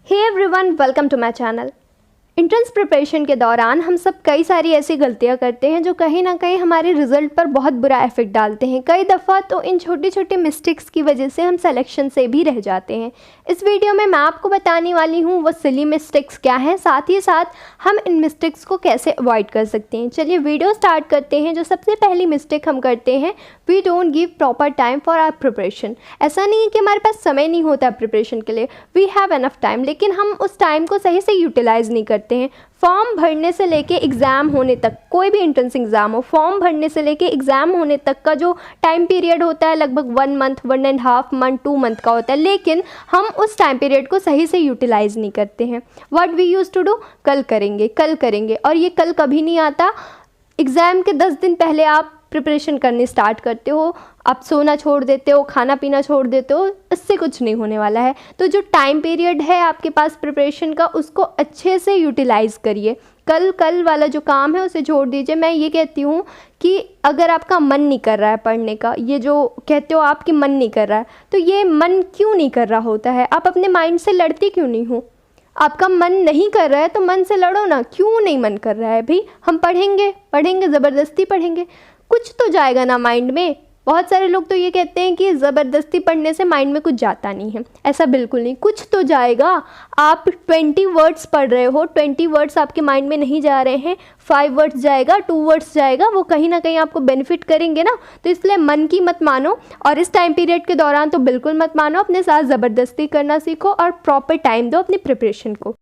Hey everyone, welcome to my channel. Entrance preparation के दौरान हम सब कई सारी ऐसी गलतियां करते हैं जो कहीं ना कहीं हमारे रिजल्ट पर बहुत बुरा इफेक्ट डालते हैं। कई दफ़ा तो इन छोटी छोटी मिस्टेक्स की वजह से हम सिलेक्शन से भी रह जाते हैं। इस वीडियो में मैं आपको बताने वाली हूँ वो सिली मिस्टेक्स क्या हैं, साथ ही साथ हम इन मिस्टेक्स को कैसे अवॉइड कर सकते हैं। चलिए वीडियो स्टार्ट करते हैं। जो सबसे पहली मिस्टेक हम करते हैं, we don't give proper time for our preparation. ऐसा नहीं है कि हमारे पास समय नहीं होता प्रिपरेशन के लिए, वी हैव एनफ टाइम, लेकिन हम उस टाइम को सही से यूटिलाइज़ नहीं करते हैं। फॉर्म भरने से लेके एग्ज़ाम होने तक, कोई भी एंट्रेंस एग्ज़ाम हो, फॉर्म भरने से लेके एग्ज़ाम होने तक का जो टाइम पीरियड होता है लगभग 1 मंथ, 1.5 मंथ, 2 मंथ का होता है, लेकिन हम उस टाइम पीरियड को सही से यूटिलाइज़ नहीं करते हैं। What we use to do, कल करेंगे कल करेंगे, और ये कल कभी नहीं आता। एग्ज़ाम के 10 दिन पहले आप प्रिपरेशन करनी स्टार्ट करते हो, आप सोना छोड़ देते हो, खाना पीना छोड़ देते हो, इससे कुछ नहीं होने वाला है। तो जो टाइम पीरियड है आपके पास प्रिपरेशन का, उसको अच्छे से यूटिलाइज़ करिए। कल वाला जो काम है उसे छोड़ दीजिए। मैं ये कहती हूँ कि अगर आपका मन नहीं कर रहा है पढ़ने का, ये जो कहते हो आपकी मन नहीं कर रहा है, तो ये मन क्यों नहीं कर रहा होता है? आप अपने माइंड से लड़ती क्यों नहीं हो? आपका मन नहीं कर रहा है तो मन से लड़ो ना। क्यों नहीं मन कर रहा है भाई? हम पढ़ेंगे पढ़ेंगे, ज़बरदस्ती पढ़ेंगे, कुछ तो जाएगा ना माइंड में। बहुत सारे लोग तो ये कहते हैं कि ज़बरदस्ती पढ़ने से माइंड में कुछ जाता नहीं है। ऐसा बिल्कुल नहीं, कुछ तो जाएगा। आप 20 वर्ड्स पढ़ रहे हो, 20 वर्ड्स आपके माइंड में नहीं जा रहे हैं, 5 वर्ड्स जाएगा, 2 वर्ड्स जाएगा, वो कहीं ना कहीं आपको बेनिफिट करेंगे ना। तो इसलिए मन की मत मानो, और इस टाइम पीरियड के दौरान तो बिल्कुल मत मानो। अपने साथ ज़बरदस्ती करना सीखो और प्रॉपर टाइम दो अपनी प्रिपरेशन को।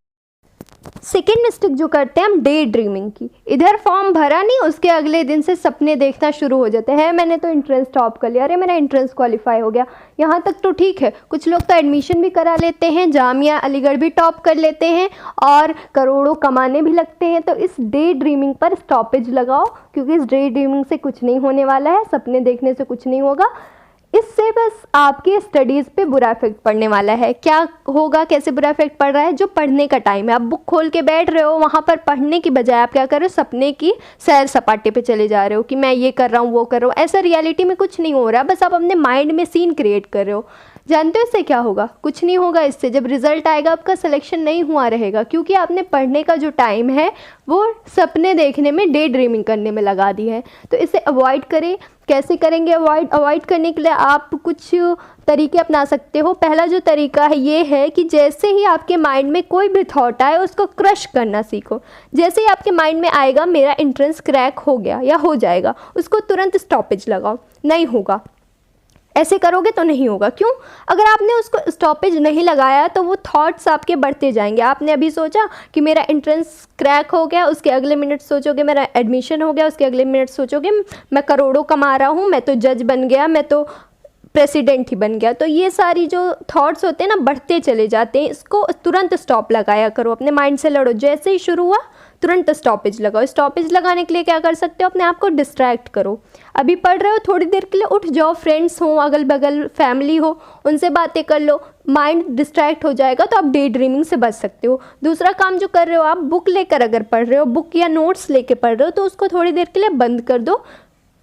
सेकेंड मिस्टेक जो करते हैं हम, डे ड्रीमिंग की। इधर फॉर्म भरा नहीं, उसके अगले दिन से सपने देखना शुरू हो जाते हैं। मैंने तो एंट्रेंस टॉप कर लिया, अरे मेरा एंट्रेंस क्वालिफाई हो गया। यहाँ तक तो ठीक है, कुछ लोग तो एडमिशन भी करा लेते हैं, जामिया अलीगढ़ भी टॉप कर लेते हैं और करोड़ों कमाने भी लगते हैं। तो इस डे ड्रीमिंग पर स्टॉपेज लगाओ, क्योंकि इस डे ड्रीमिंग से कुछ नहीं होने वाला है, सपने देखने से कुछ नहीं होगा। इससे बस आपके स्टडीज़ पे बुरा इफेक्ट पड़ने वाला है। क्या होगा, कैसे बुरा इफेक्ट पड़ रहा है? जो पढ़ने का टाइम है, आप बुक खोल के बैठ रहे हो, वहाँ पर पढ़ने की बजाय आप क्या कर रहे हो, सपने की सैर सपाटे पे चले जा रहे हो कि मैं ये कर रहा हूँ, वो कर रहा हूँ। ऐसा रियलिटी में कुछ नहीं हो रहा, बस आप अपने माइंड में सीन क्रिएट कर रहे हो। जानते हो इससे क्या होगा? कुछ नहीं होगा। इससे जब रिजल्ट आएगा आपका सिलेक्शन नहीं हुआ रहेगा, क्योंकि आपने पढ़ने का जो टाइम है वो सपने देखने में, डे ड्रीमिंग करने में लगा दी है। तो इसे अवॉइड करें। कैसे करेंगे अवॉइड करने के लिए? आप कुछ तरीके अपना सकते हो। पहला जो तरीका है ये है कि जैसे ही आपके माइंड में कोई भी थॉट आए उसको क्रश करना सीखो। जैसे ही आपके माइंड में आएगा मेरा एंट्रेंस क्रैक हो गया या हो जाएगा, उसको तुरंत स्टॉपेज लगाओ। नहीं होगा, ऐसे करोगे तो नहीं होगा। क्यों? अगर आपने उसको स्टॉपेज नहीं लगाया तो वो थॉट्स आपके बढ़ते जाएंगे। आपने अभी सोचा कि मेरा एंट्रेंस क्रैक हो गया, उसके अगले मिनट सोचोगे मेरा एडमिशन हो गया, उसके अगले मिनट सोचोगे मैं करोड़ों कमा रहा हूँ, मैं तो जज बन गया, मैं तो प्रेसिडेंट ही बन गया। तो ये सारी जो थॉट्स होते हैं ना, बढ़ते चले जाते हैं। इसको तुरंत स्टॉप लगाया करो, अपने माइंड से लड़ो। जैसे ही शुरू हुआ तुरंत स्टॉपेज लगाओ। स्टॉपेज लगाने के लिए क्या कर सकते हो, अपने आप को डिस्ट्रैक्ट करो। अभी पढ़ रहे हो, थोड़ी देर के लिए उठ जाओ, फ्रेंड्स हो, अगल बगल फैमिली हो, उनसे बातें कर लो, माइंड डिस्ट्रैक्ट हो जाएगा। तो आप डे ड्रीमिंग से बच सकते हो। दूसरा काम जो कर रहे हो, आप बुक लेकर अगर पढ़ रहे हो, बुक या नोट्स लेकर पढ़ रहे हो, तो उसको थोड़ी देर के लिए बंद कर दो।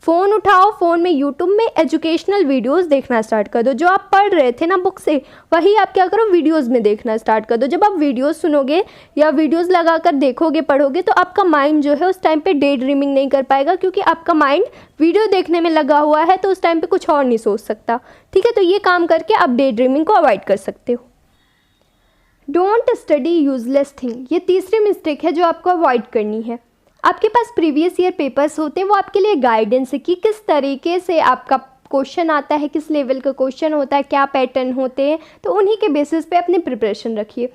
फ़ोन उठाओ, फ़ोन में यूट्यूब में एजुकेशनल वीडियोस देखना स्टार्ट कर दो। जो आप पढ़ रहे थे ना बुक से, वही आप क्या करो, वीडियोस में देखना स्टार्ट कर दो। जब आप वीडियोस सुनोगे या वीडियोस लगाकर देखोगे, पढ़ोगे, तो आपका माइंड जो है उस टाइम पे डे ड्रीमिंग नहीं कर पाएगा, क्योंकि आपका माइंड वीडियो देखने में लगा हुआ है, तो उस टाइम पर कुछ और नहीं सोच सकता। ठीक है, तो ये काम करके आप डे ड्रीमिंग को अवॉइड कर सकते हो। डोंट स्टडी यूजलेस थिंग, ये तीसरी मिस्टेक है जो आपको अवॉइड करनी है। आपके पास प्रीवियस ईयर पेपर्स होते हैं, वो आपके लिए गाइडेंस है कि किस तरीके से आपका क्वेश्चन आता है, किस लेवल का क्वेश्चन होता है, क्या पैटर्न होते हैं। तो उन्हीं के बेसिस पे अपनी प्रिपरेशन रखिए।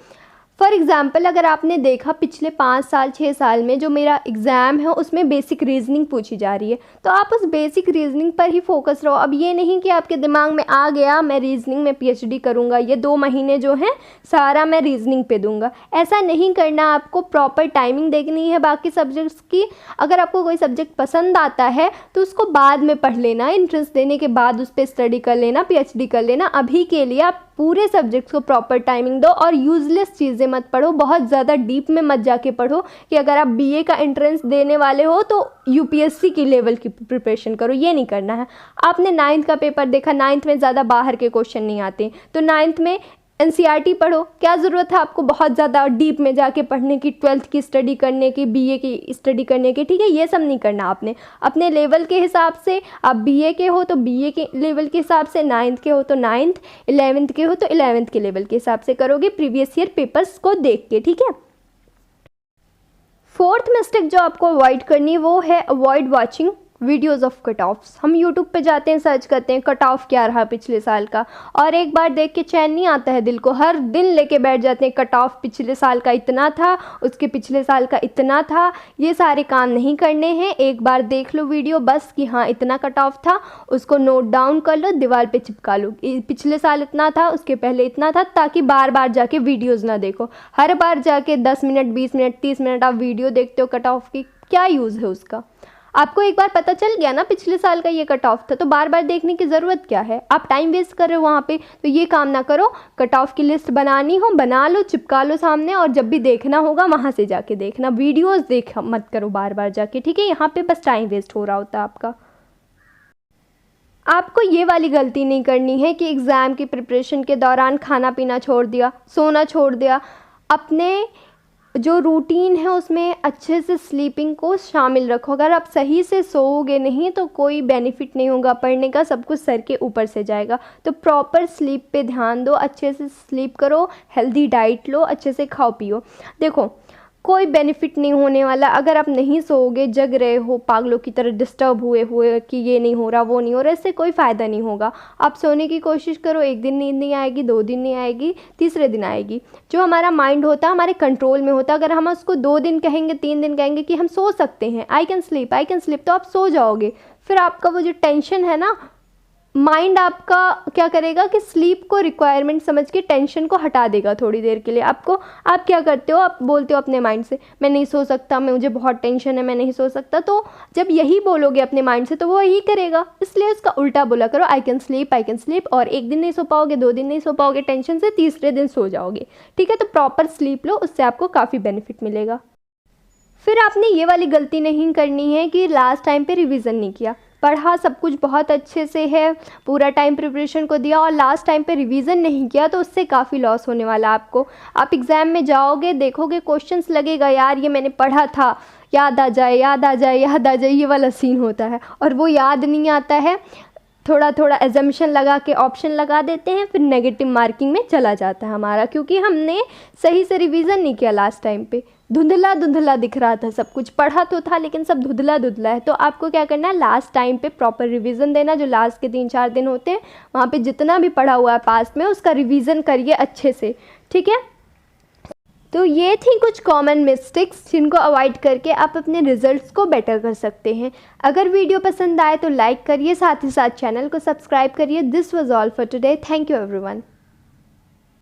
फॉर एग्ज़ाम्पल, अगर आपने देखा पिछले 5 साल 6 साल में जो मेरा एग्ज़ाम है उसमें बेसिक रीजनिंग पूछी जा रही है, तो आप उस बेसिक रीजनिंग पर ही फोकस रहो। अब ये नहीं कि आपके दिमाग में आ गया मैं रीजनिंग में PhD करूँगा, ये 2 महीने जो हैं सारा मैं रीजनिंग पे दूंगा। ऐसा नहीं करना। आपको प्रॉपर टाइमिंग देखनी है बाकी सब्जेक्ट्स की। अगर आपको कोई सब्जेक्ट पसंद आता है तो उसको बाद में पढ़ लेना, एंट्रेंस देने के बाद उस पर स्टडी कर लेना, PhD कर लेना। अभी के लिए आप पूरे सब्जेक्ट्स को प्रॉपर टाइमिंग दो और यूजलेस चीज़ें मत पढ़ो। बहुत ज़्यादा डीप में मत जाके पढ़ो कि अगर आप BA का एंट्रेंस देने वाले हो तो UPSC की लेवल की प्रिपरेशन करो, ये नहीं करना है। आपने 9th का पेपर देखा, 9th में ज़्यादा बाहर के क्वेश्चन नहीं आते, तो 9th में एनसीईआरटी पढ़ो, क्या ज़रूरत है आपको बहुत ज़्यादा डीप में जाके पढ़ने की, 12th की स्टडी करने की, बीए की स्टडी करने की, ठीक है। ये सब नहीं करना आपने, अपने लेवल के हिसाब से, आप बीए के हो तो बीए के लेवल के हिसाब से, 9th के हो तो 9th, 11th के हो तो 11th के लेवल के हिसाब से करोगे, प्रीवियस ईयर पेपर्स को देख के, ठीक है। फोर्थ मिस्टेक जो आपको अवॉइड करनी है वो है avoid watching videos of cut offs. हम यूट्यूब पे जाते हैं, सर्च करते हैं कट ऑफ क्या रहा पिछले साल का, और एक बार देख के चैन नहीं आता है दिल को, हर दिन लेके बैठ जाते हैं कट ऑफ पिछले साल का इतना था, उसके पिछले साल का इतना था। ये सारे काम नहीं करने हैं, एक बार देख लो वीडियो बस कि हाँ इतना कट ऑफ था, उसको नोट डाउन कर लो, दीवार पे चिपका लो, पिछले साल इतना था, उसके पहले इतना था, ताकि बार बार जाके वीडियोज़ ना देखो। हर बार जाके 10 मिनट 20 मिनट 30 मिनट आप वीडियो देखते हो कट ऑफ की, क्या यूज़ है उसका। आपको एक बार पता चल गया ना पिछले साल का ये कट ऑफ था, तो बार बार देखने की ज़रूरत क्या है, आप टाइम वेस्ट कर रहे हो वहाँ पे। तो ये काम ना करो, कट ऑफ की लिस्ट बनानी हो बना लो, चिपका लो सामने, और जब भी देखना होगा वहाँ से जाके देखना, वीडियोस देख मत करो बार बार जाके, ठीक है। यहाँ पे बस टाइम वेस्ट हो रहा होता है आपका। आपको ये वाली गलती नहीं करनी है कि एग्ज़ाम की प्रिपरेशन के दौरान खाना पीना छोड़ दिया, सोना छोड़ दिया। अपने जो रूटीन है उसमें अच्छे से स्लीपिंग को शामिल रखो। अगर आप सही से सोओगे नहीं तो कोई बेनिफिट नहीं होगा पढ़ने का, सब कुछ सर के ऊपर से जाएगा। तो प्रॉपर स्लीप पे ध्यान दो, अच्छे से स्लीप करो, हेल्दी डाइट लो, अच्छे से खाओ पियो। देखो कोई बेनिफिट नहीं होने वाला अगर आप नहीं सोओगे, जग रहे हो पागलों की तरह डिस्टर्ब हुए कि ये नहीं हो रहा वो नहीं हो रहा, इससे कोई फ़ायदा नहीं होगा। आप सोने की कोशिश करो, एक दिन नींद नहीं आएगी, 2 दिन नहीं आएगी, तीसरे दिन आएगी। जो हमारा माइंड होता है हमारे कंट्रोल में होता है, अगर हम उसको 2 दिन कहेंगे 3 दिन कहेंगे कि हम सो सकते हैं, आई कैन स्लीप, तो आप सो जाओगे। फिर आपका वो जो टेंशन है ना, माइंड आपका क्या करेगा कि स्लीप को रिक्वायरमेंट समझ के टेंशन को हटा देगा थोड़ी देर के लिए आपको। आप क्या करते हो, आप बोलते हो अपने माइंड से मैं नहीं सो सकता, मुझे बहुत टेंशन है, मैं नहीं सो सकता। तो जब यही बोलोगे अपने माइंड से तो वो यही करेगा, इसलिए उसका उल्टा बोला करो, आई कैन स्लीप, और एक दिन नहीं सो पाओगे, 2 दिन नहीं सो पाओगे टेंशन से, तीसरे दिन सो जाओगे, ठीक है। तो प्रॉपर स्लीप लो, उससे आपको काफ़ी बेनिफिट मिलेगा। फिर आपने ये वाली गलती नहीं करनी है कि लास्ट टाइम पे रिवीजन नहीं किया। पढ़ा सब कुछ बहुत अच्छे से है, पूरा टाइम प्रिपरेशन को दिया, और लास्ट टाइम पे रिवीजन नहीं किया तो उससे काफ़ी लॉस होने वाला आपको। आप एग्ज़ाम में जाओगे, देखोगे क्वेश्चंस, लगेगा यार ये मैंने पढ़ा था, याद आ जाए, ये वाला सीन होता है, और वो याद नहीं आता है। थोड़ा थोड़ा एजम्पशन लगा के ऑप्शन लगा देते हैं, फिर नेगेटिव मार्किंग में चला जाता है हमारा, क्योंकि हमने सही से रिवीजन नहीं किया लास्ट टाइम पे। धुंधला धुंधला दिख रहा था, सब कुछ पढ़ा तो था लेकिन सब धुंधला धुंधला है। तो आपको क्या करना है, लास्ट टाइम पे प्रॉपर रिवीजन देना। जो लास्ट के 3-4 दिन होते हैं वहाँ पे जितना भी पढ़ा हुआ है पास्ट में उसका रिवीजन करिए अच्छे से, ठीक है। तो ये थी कुछ कॉमन मिस्टेक्स जिनको अवॉइड करके आप अपने रिजल्ट्स को बेटर कर सकते हैं। अगर वीडियो पसंद आए तो लाइक करिए, साथ ही साथ चैनल को सब्सक्राइब करिए। This was all for today, thank you everyone.